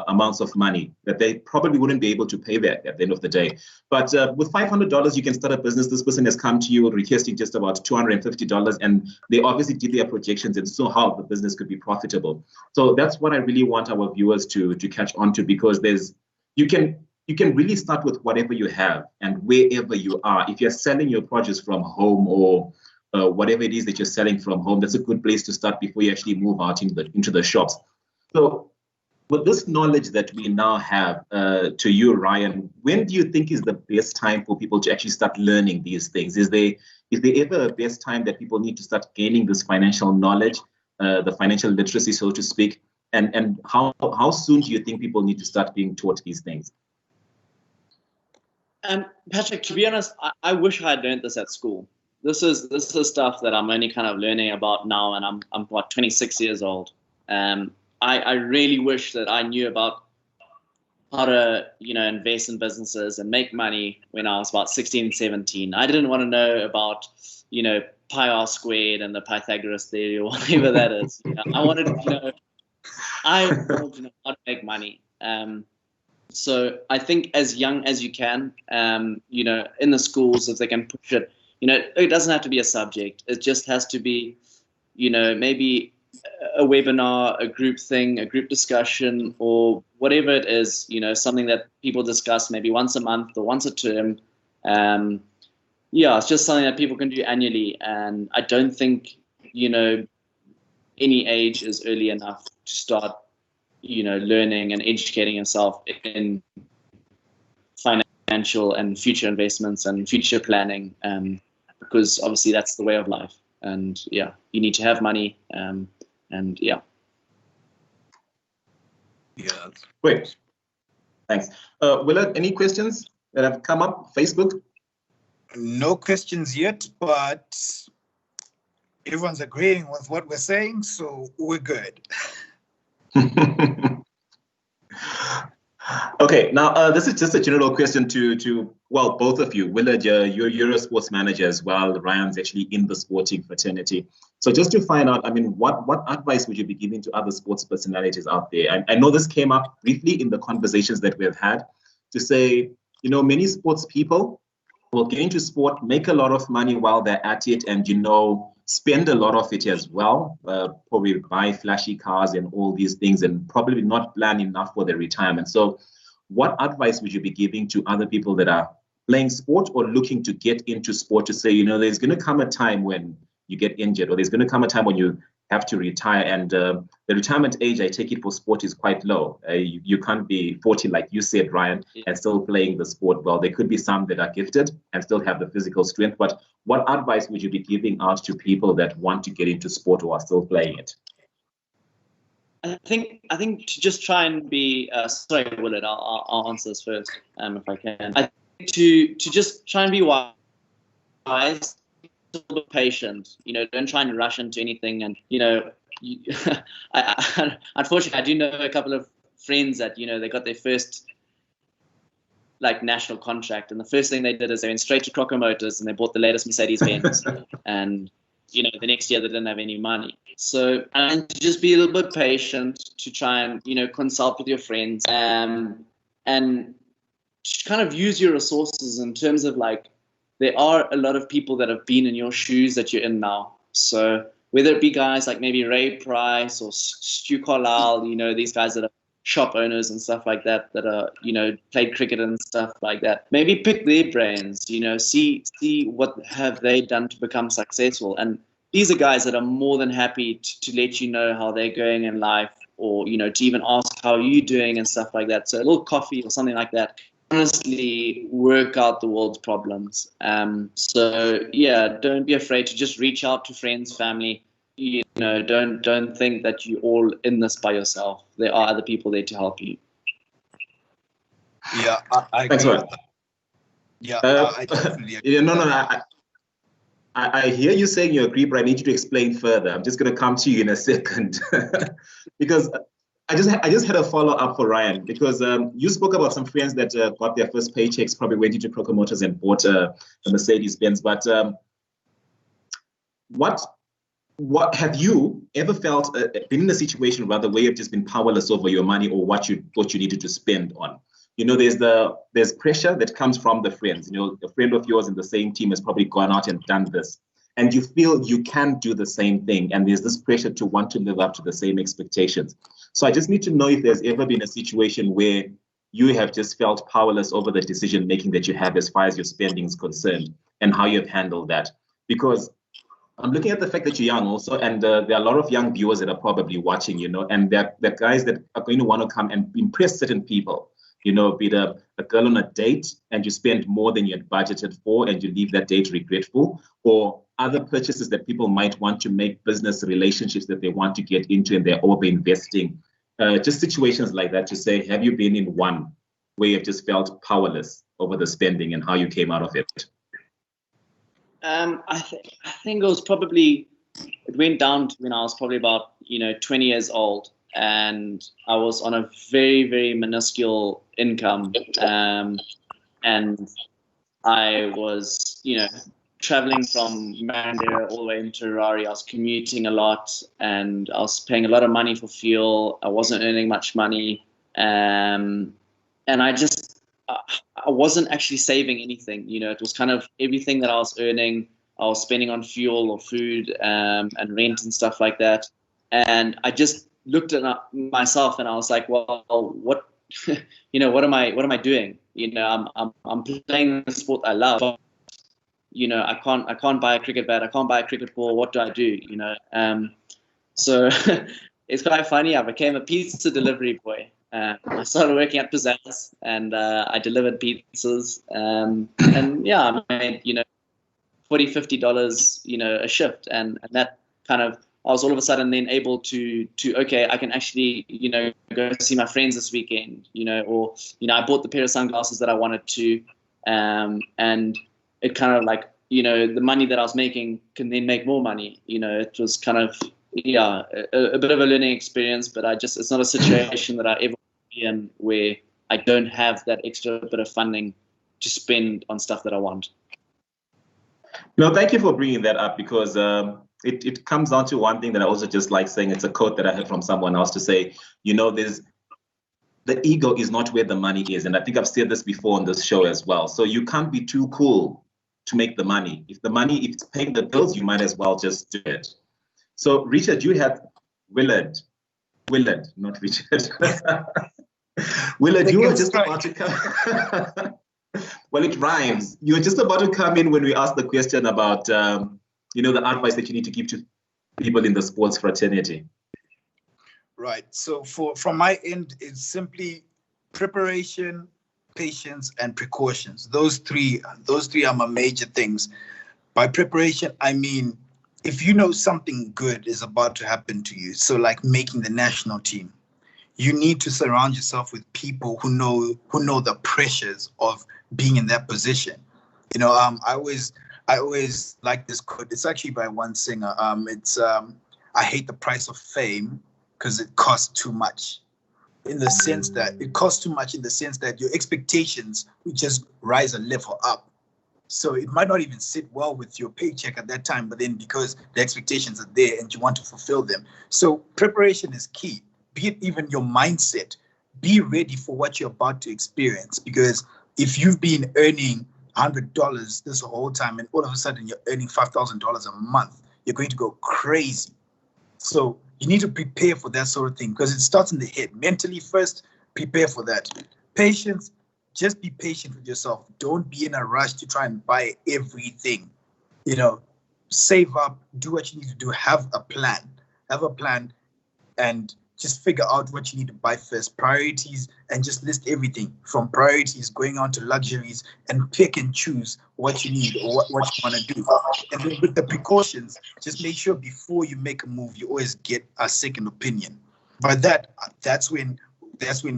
amounts of money that they probably wouldn't be able to pay back at the end of the day. But with $500, you can start a business. This person has come to you requesting just about $250, and they obviously did their projections and saw how the business could be profitable. So that's what I really want our viewers to catch on to, because you can really start with whatever you have and wherever you are. If you're selling your produce from home, or whatever it is that you're selling from home, that's a good place to start before you actually move out into the shops. So with this knowledge that we now have, to you, Ryan, when do you think is the best time for people to actually start learning these things? Is there ever a best time that people need to start gaining this financial knowledge, the financial literacy, so to speak? And how soon do you think people need to start being taught these things? Patrick, to be honest, I wish I had learned this at school. This is stuff that I'm only kind of learning about now, and I'm what, 26 years old. I really wish that I knew about how to, invest in businesses and make money when I was about 16, 17. I didn't want to know about, pi r squared and the Pythagoras theory or whatever that is. I wanted to know how to make money. So I think as young as you can, in the schools, if they can push it, it doesn't have to be a subject. It just has to be, maybe a webinar, a group thing, a group discussion, or whatever it is, something that people discuss maybe once a month or once a term. It's just something that people can do annually. And I don't think, any age is early enough to start learning and educating yourself in financial and future investments and future planning, because obviously that's the way of life. And you need to have money. Great. Thanks. Willard, any questions that have come up? Facebook? No questions yet, but everyone's agreeing with what we're saying, so we're good. Okay, now this is just a general question to both of you. Willard, you're a sports manager as well. Ryan's actually in the sporting fraternity. So just to find out, what advice would you be giving to other sports personalities out there? I know this came up briefly in the conversations that we've had, to say, many sports people will get into sport, make a lot of money while they're at it, and spend a lot of it as well, probably buy flashy cars and all these things, and probably not plan enough for their retirement. So what advice would you be giving to other people that are playing sport or looking to get into sport, to say, there's going to come a time when you get injured, or there's going to come a time when you have to retire, and the retirement age, I take it, for sport is quite low. You can't be 40, like you said, Ryan, and still playing the sport well. There could be some that are gifted and still have the physical strength, but what advice would you be giving out to people that want to get into sport or are still playing it? I think to just try and be sorry, Willard, I'll answer this first, if I can. I think to just try and be wise, a little bit patient. Don't try and rush into anything. And unfortunately, I do know a couple of friends that they got their first national contract, and the first thing they did is they went straight to Crocker Motors and they bought the latest Mercedes-Benz. And the next year they didn't have any money. So, and to just be a little bit patient, to try and consult with your friends, and to kind of use your resources in terms of there are a lot of people that have been in your shoes that you're in now. So whether it be guys like maybe Ray Price or Stu Carlisle, these guys that are shop owners and stuff like that are, played cricket and stuff like that. Maybe pick their brains, see what have they done to become successful. And these are guys that are more than happy to let you know how they're going in life, or, to even ask how are you doing and stuff like that. So a little coffee or something like that. Honestly, work out the world's problems. So don't be afraid to just reach out to friends, family. Don't think that you're all in this by yourself. There are other people there to help you. Yeah, I Thanks, agree. man. Yeah, I definitely agree. I hear you saying you agree, but I need you to explain further. I'm just going to come to you in a second. Because I just had a follow up for Ryan, because you spoke about some friends that got their first paychecks, probably went into Crocker Motors and bought a Mercedes Benz. But what have you ever felt been in a situation rather where you've just been powerless over your money or what you needed to spend on? You know, there's pressure that comes from the friends. You know, a friend of yours in the same team has probably gone out and done this, and you feel you can do the same thing, and there's this pressure to want to live up to the same expectations. So I just need to know if there's ever been a situation where you have just felt powerless over the decision making that you have as far as your spending is concerned, and how you've handled that. Because I'm looking at the fact that you're young also, and there are a lot of young viewers that are probably watching, you know, and they're guys that are going to want to come and impress certain people, you know, be it a girl on a date and you spend more than you had budgeted for and you leave that date regretful, or other purchases that people might want to make, business relationships that they want to get into and they're over-investing. Just situations like that, to say, have you been in one where you've just felt powerless over the spending and how you came out of it? I think it was probably, it went down to when I was probably about 20 years old, and I was on a very, very minuscule income, and I was traveling from Mandera all the way into Harare. I was commuting a lot, and I was paying a lot of money for fuel. I wasn't earning much money, and I wasn't actually saving anything. It was kind of everything that I was earning, I was spending on fuel or food and rent and stuff like that. And I just looked at myself and I was like, well, what, what am I doing? I'm playing the sport I love. I can't buy a cricket bat. I can't buy a cricket ball. What do I do? So it's quite funny. I became a pizza delivery boy. I started working at Pizzazz, and I delivered pizzas, and yeah, I made $40, $50 a shift, and that kind of, I was all of a sudden then able to okay, I can actually go see my friends this weekend, or I bought the pair of sunglasses that I wanted to, and it kind of like the money that I was making can then make more money. It was kind of a bit of a learning experience, but it's not a situation that I ever be in where I don't have that extra bit of funding to spend on stuff that I want. No, thank you for bringing that up, because it comes down to one thing that I also just like saying. It's a quote that I heard from someone else to say, there's the ego is not where the money is. And I think I've said this before on this show as well. So you can't be too cool to make the money. If it's paying the bills, you might as well just do it. So Richard, you had Willard, not Richard. Willard, you were just about to come. Well, it rhymes. You were just about to come in when we asked the question about, the advice that you need to give to people in the sports fraternity. Right. So from my end, it's simply preparation, patience, and precautions. Those three are my major things. By preparation, I mean, if you know something good is about to happen to you, so like making the national team, you need to surround yourself with people who know the pressures of being in that position. I always like this quote. It's actually by one singer. It's I hate the price of fame because it costs too much. In the sense that it costs too much, in the sense that your expectations will just rise a level up. So it might not even sit well with your paycheck at that time, but then because the expectations are there and you want to fulfill them. So preparation is key. Be it even your mindset. Be ready for what you're about to experience. Because if you've been earning $100 this whole time and all of a sudden you're earning $5,000 a month, you're going to go crazy. So you need to prepare for that sort of thing, because it starts in the head. Mentally first, prepare for that. Patience. Just be patient with yourself. Don't be in a rush to try and buy everything. Save up, do what you need to do. Have a plan, and just figure out what you need to buy first. Priorities, and just list everything from priorities going on to luxuries, and pick and choose what you need or what you want to do. And then with the precautions, just make sure before you make a move, you always get a second opinion. But that's when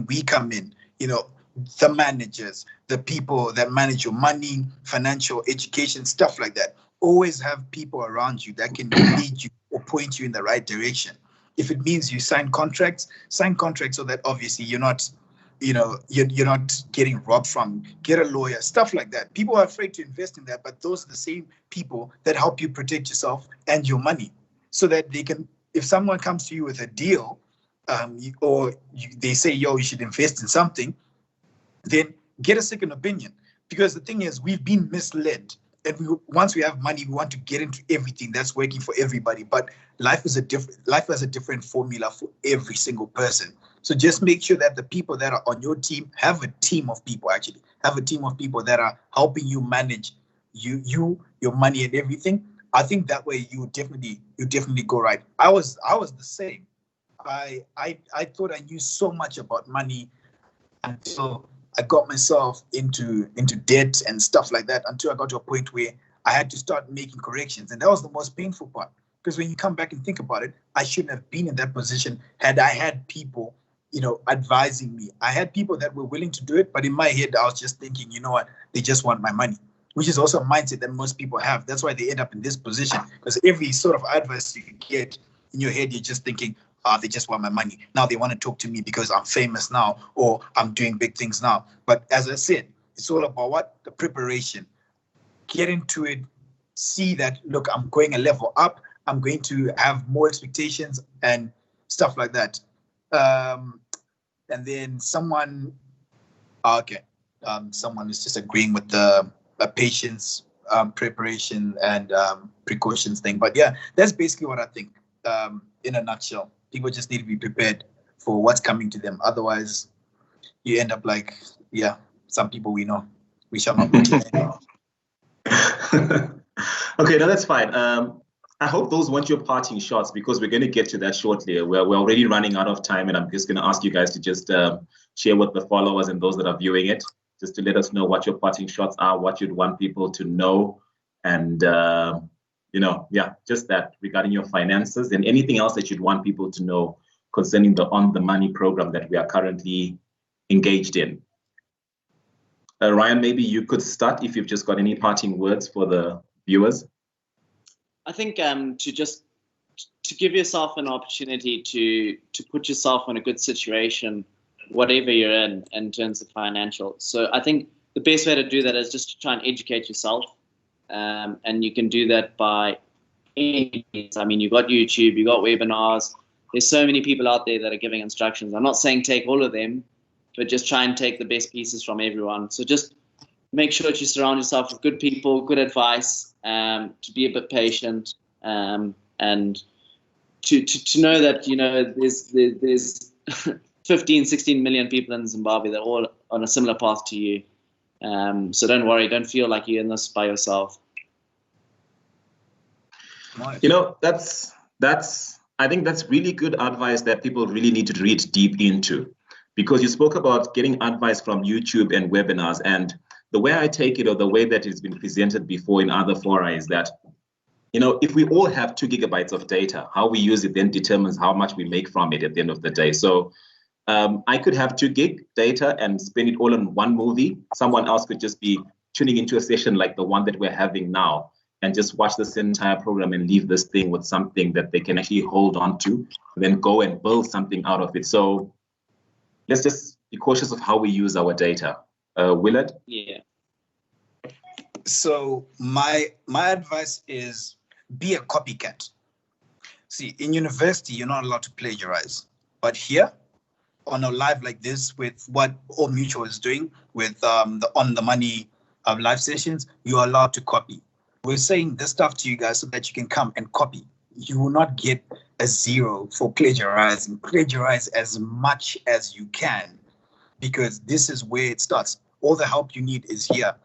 we come in. The managers, the people that manage your money, financial education, stuff like that. Always have people around you that can lead you or point you in the right direction. If it means you sign contracts so that obviously you're not, you're not getting robbed from. Get a lawyer, stuff like that. People are afraid to invest in that, but those are the same people that help you protect yourself and your money, so that they can, if someone comes to you with a deal, they say, yo, you should invest in something, then get a second opinion. Because the thing is, we've been misled. And once we have money, we want to get into everything that's working for everybody. But life has a different formula for every single person. So just make sure that the people that are on your team have a team of people that are helping you manage your money and everything. I think that way you definitely go right. I was the same. I thought I knew so much about money until I got myself into debt and stuff like that, until I got to a point where I had to start making corrections. And that was the most painful part, because when you come back and think about it, I shouldn't have been in that position had I had people, advising me. I had people that were willing to do it, but in my head, I was just thinking, you know what, they just want my money, which is also a mindset that most people have. That's why they end up in this position, because every sort of advice you get in your head, you're just thinking, they just want my money. Now they want to talk to me because I'm famous now, or I'm doing big things now. But as I said, it's all about what? The preparation. Get into it. See that, look, I'm going a level up. I'm going to have more expectations and stuff like that. And then someone is just agreeing with the patience, preparation, and precautions thing. But yeah, that's basically what I think in a nutshell. People just need to be prepared for what's coming to them. Otherwise, you end up like, some people we know. We shall not mention anymore. Okay, no, that's fine. I hope those weren't your parting shots, because we're going to get to that shortly. We're already running out of time, and I'm just going to ask you guys to just share with the followers and those that are viewing it, just to let us know what your parting shots are, what you'd want people to know, and just that regarding your finances, and anything else that you'd want people to know concerning the On the Money program that we are currently engaged in. Ryan, maybe you could start if you've just got any parting words for the viewers. I think to give yourself an opportunity to put yourself in a good situation, whatever you're in terms of financial. So I think the best way to do that is just to try and educate yourself. And you can do that by any means. I mean, you've got YouTube, you've got webinars. There's so many people out there that are giving instructions. I'm not saying take all of them, but just try and take the best pieces from everyone. So just make sure that you surround yourself with good people, good advice, to be a bit patient, and to know that, there's 15, 16 million people in Zimbabwe that are all on a similar path to you. So don't worry, don't feel like you're in this by yourself. I think that's really good advice that people really need to read deep into, because you spoke about getting advice from YouTube and webinars, and the way I take it, or the way that it's been presented before in other fora, is that, if we all have 2 gigabytes of data, how we use it then determines how much we make from it at the end of the day. So I could have 2 gig data and spend it all on one movie. Someone else could just be tuning into a session like the one that we're having now and just watch this entire program and leave this thing with something that they can actually hold on to, and then go and build something out of it. So let's just be cautious of how we use our data. Willard? Yeah. So my advice is be a copycat. See, in university, you're not allowed to plagiarize. But here, on a live like this, with what Old Mutual is doing with the On the Money live sessions, you are allowed to copy. We're saying this stuff to you guys so that you can come and copy. You will not get a 0 for plagiarizing. Plagiarize as much as you can, because this is where it starts. All the help you need is here.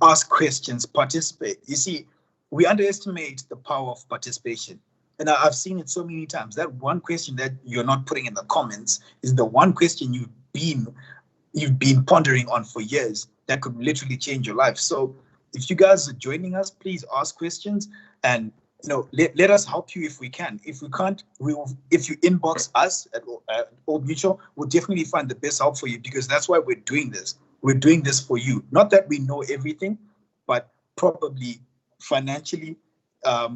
Ask questions, participate. You see, we underestimate the power of participation. And I've seen it so many times. That one question that you're not putting in the comments is the one question you've been pondering on for years that could literally change your life. So if you guys are joining us, please ask questions, and let us help you if we can. If we can't, if you inbox us at Old Mutual, we'll definitely find the best help for you, because that's why we're doing this. We're doing this for you. Not that we know everything, but probably financially,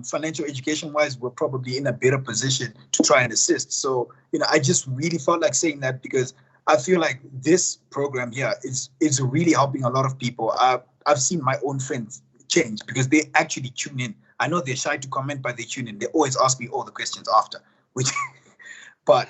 financial education wise, we're probably in a better position to try and assist. So, I just really felt like saying that because I feel like this program here is really helping a lot of people. I've seen my own friends change because they actually tune in. I know they're shy to comment, but they tune in. They always ask me all the questions after, which, but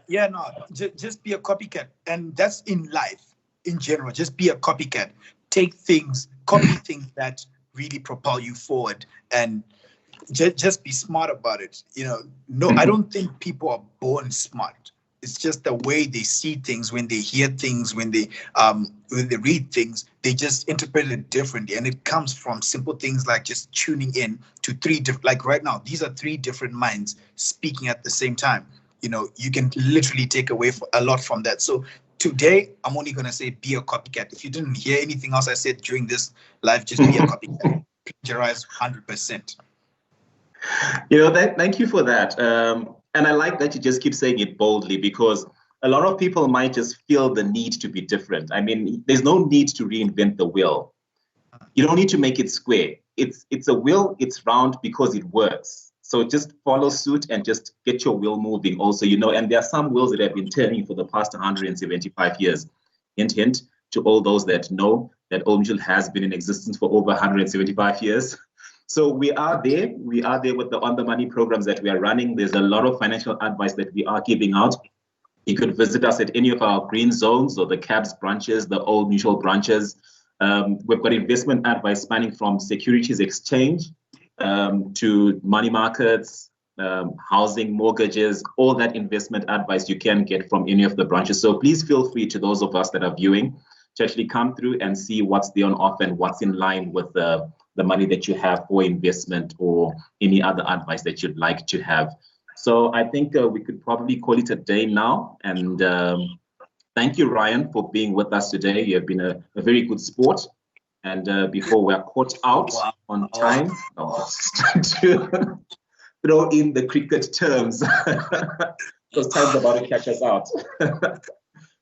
yeah, no, just be a copycat. And that's in life in general. Just be a copycat. Copy things that really propel you forward, and just be smart about it. No, I don't think people are born smart. It's just the way they see things, when they hear things, when they read things, they just interpret it differently. And it comes from simple things like just tuning in to like right now, these are 3 different minds speaking at the same time. You can literally take away a lot from that. So today, I'm only going to say be a copycat. If you didn't hear anything else I said during this live, just be a copycat. Plagiarize 100%. Thank you for that. And I like that you just keep saying it boldly, because a lot of people might just feel the need to be different. I mean, there's no need to reinvent the wheel. You don't need to make it square. It's a wheel, it's round because it works. So just follow suit and just get your wheel moving also, and there are some wheels that have been turning for the past 175 years. Hint, hint to all those that know that Old Mutual has been in existence for over 175 years. So we are there. We are there with the On the Money programs that we are running. There's a lot of financial advice that we are giving out. You could visit us at any of our green zones or the CABS branches, the Old Mutual branches. We've got investment advice spanning from securities exchange to money markets, housing, mortgages, all that investment advice you can get from any of the branches. So please feel free to those of us that are viewing to actually come through and see what's there on offer and what's in line with the money that you have for investment or any other advice that you'd like to have. So I think we could probably call it a day now. And thank you, Ryan, for being with us today. You have been a very good sport. And before we're caught out on time, I'm just trying to throw in the cricket terms because time's about to catch us out.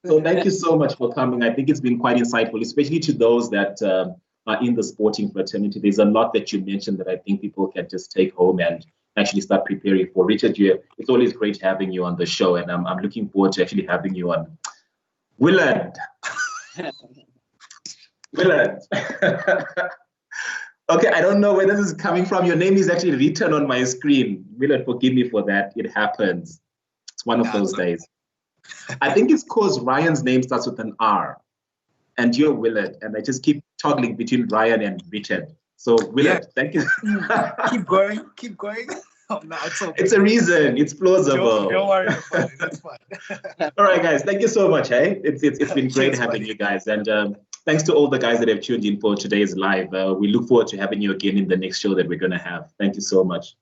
So thank you so much for coming. I think it's been quite insightful, especially to those that are in the sporting fraternity. There's a lot that you mentioned that I think people can just take home and actually start preparing for. Richard, it's always great having you on the show, and I'm looking forward to actually having you on. Willard. Willard. Okay, I don't know where this is coming from. Your name is actually written on my screen. Willard, forgive me for that. It happens. It's one of those days. I think it's because Ryan's name starts with an R. And you're Willard, and I just keep toggling between Ryan and Richard. So Willard, thank you. Keep going. Oh, no, it's okay. It's a reason. It's plausible. Don't worry about it. That's fine. All right, guys. Thank you so much. Hey, it's been great having you guys, and thanks to all the guys that have tuned in for today's live. We look forward to having you again in the next show that we're going to have. Thank you so much.